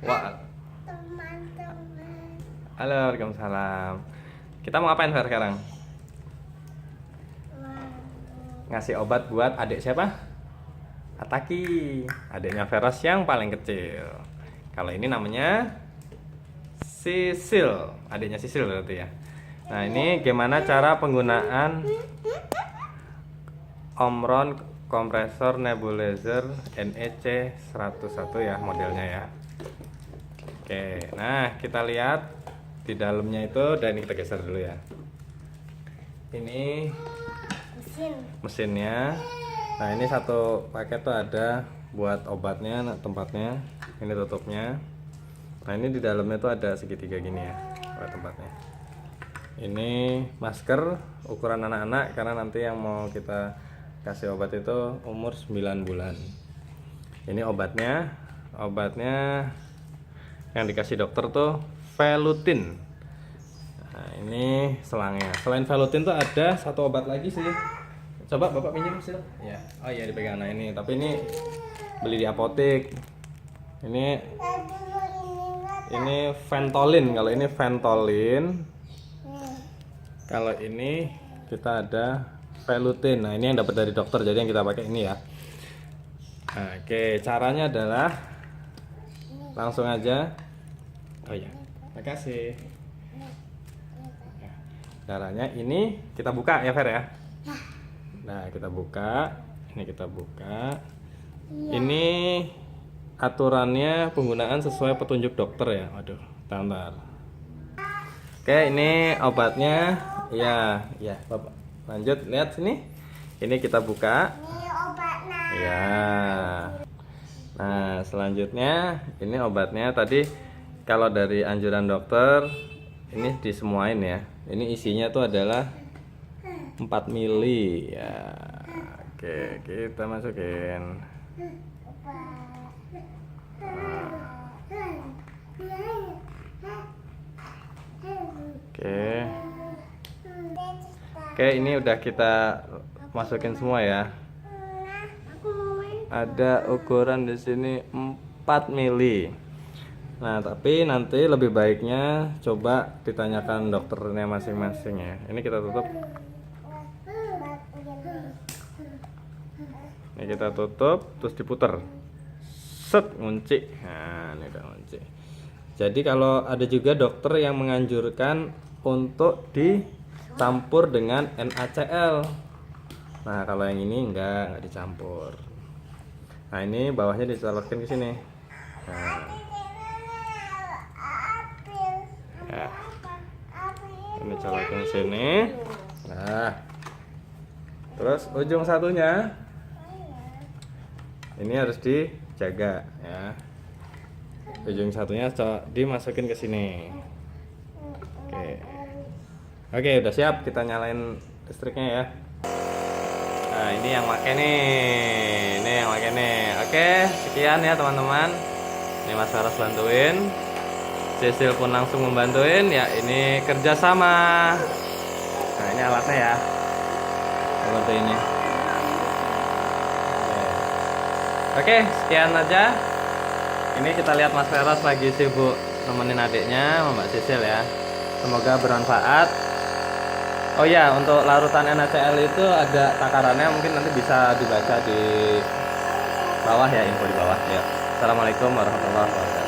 Wah, teman-teman. halo, waalaikumsalam. Kita mau ngapain Fer sekarang? Ngasih obat buat adik siapa? Ataki, adiknya Veros yang paling kecil. Kalau ini namanya Sisil, adiknya Sisil berarti ya. Nah, ini gimana cara penggunaan Omron kompresor nebulizer NEC 101 ya modelnya ya. Oke, nah kita lihat di dalamnya itu, dan ini kita geser dulu ya. Ini mesinnya. Nah, ini satu paket tuh ada buat obatnya, tempatnya. Ini tutupnya. Nah, ini di dalamnya tuh ada segitiga gini ya buat tempatnya. Ini masker ukuran anak-anak karena nanti yang mau kita kasih obat itu umur 9 bulan. Ini obatnya. Obatnya yang dikasih dokter tuh Velutin. Nah, ini selangnya. Selain Velutin tuh ada satu obat lagi sih. Coba Bapak pinjam sih. Ya. Oh iya, dipegang. Nah, ini, tapi ini beli di apotek. Ini Ventolin. Kalau ini Ventolin. Kalau ini kita ada Velutin. Nah, ini yang dapat dari dokter, jadi yang kita pakai ini ya. Nah, oke, caranya adalah langsung aja. Oh ya, makasih. Caranya ini kita buka ya Fer ya. Nah, kita buka. Ini kita buka. Ini aturannya penggunaan sesuai petunjuk dokter ya. Waduh, bentar. Oke, ini obatnya. Ya, ya, Bapak. Lanjut, lihat sini. Ini kita buka. Ini obatnya. Ya. Nah, selanjutnya ini obatnya. Tadi kalau dari anjuran dokter ini disemuain ya. Ini isinya tuh adalah 4 mili ya. Oke, kita masukin. Oke. Oke, ini udah kita masukin semua ya. Ada ukuran di sini 4 mili. Nah, tapi nanti lebih baiknya coba ditanyakan dokternya masing-masing ya. Ini kita tutup. Ini kita tutup, terus diputer. Set, ngunci. Nah, ini udah ngunci. Jadi kalau ada juga dokter yang menganjurkan untuk dicampur dengan NaCl. Nah, kalau yang ini enggak dicampur. Nah, ini bawahnya dicolokkan ke sini. Nah. Ya. Ini colokin ke sini. Nah. Terus ujung satunya ini harus dijaga ya. Ujung satunya dimasukin ke sini. Oke. Oke, udah siap, kita nyalain listriknya ya. Nah, ini yang pakai nih. Ini yang pakai nih. Oke, sekian ya teman-teman. Ini Mas Veros bantuin. Sisil pun langsung membantuin ya. Ini kerjasama. Nah, ini alatnya ya. Seperti ini. Oke, sekian aja. Ini kita lihat Mas Veros lagi sibuk nemenin adiknya, Mbak Sisil ya. Semoga bermanfaat. Oh ya, untuk larutan NaCl itu ada takarannya, mungkin nanti bisa dibaca di bawah ya, info di bawah ya. Assalamualaikum warahmatullahi wabarakatuh.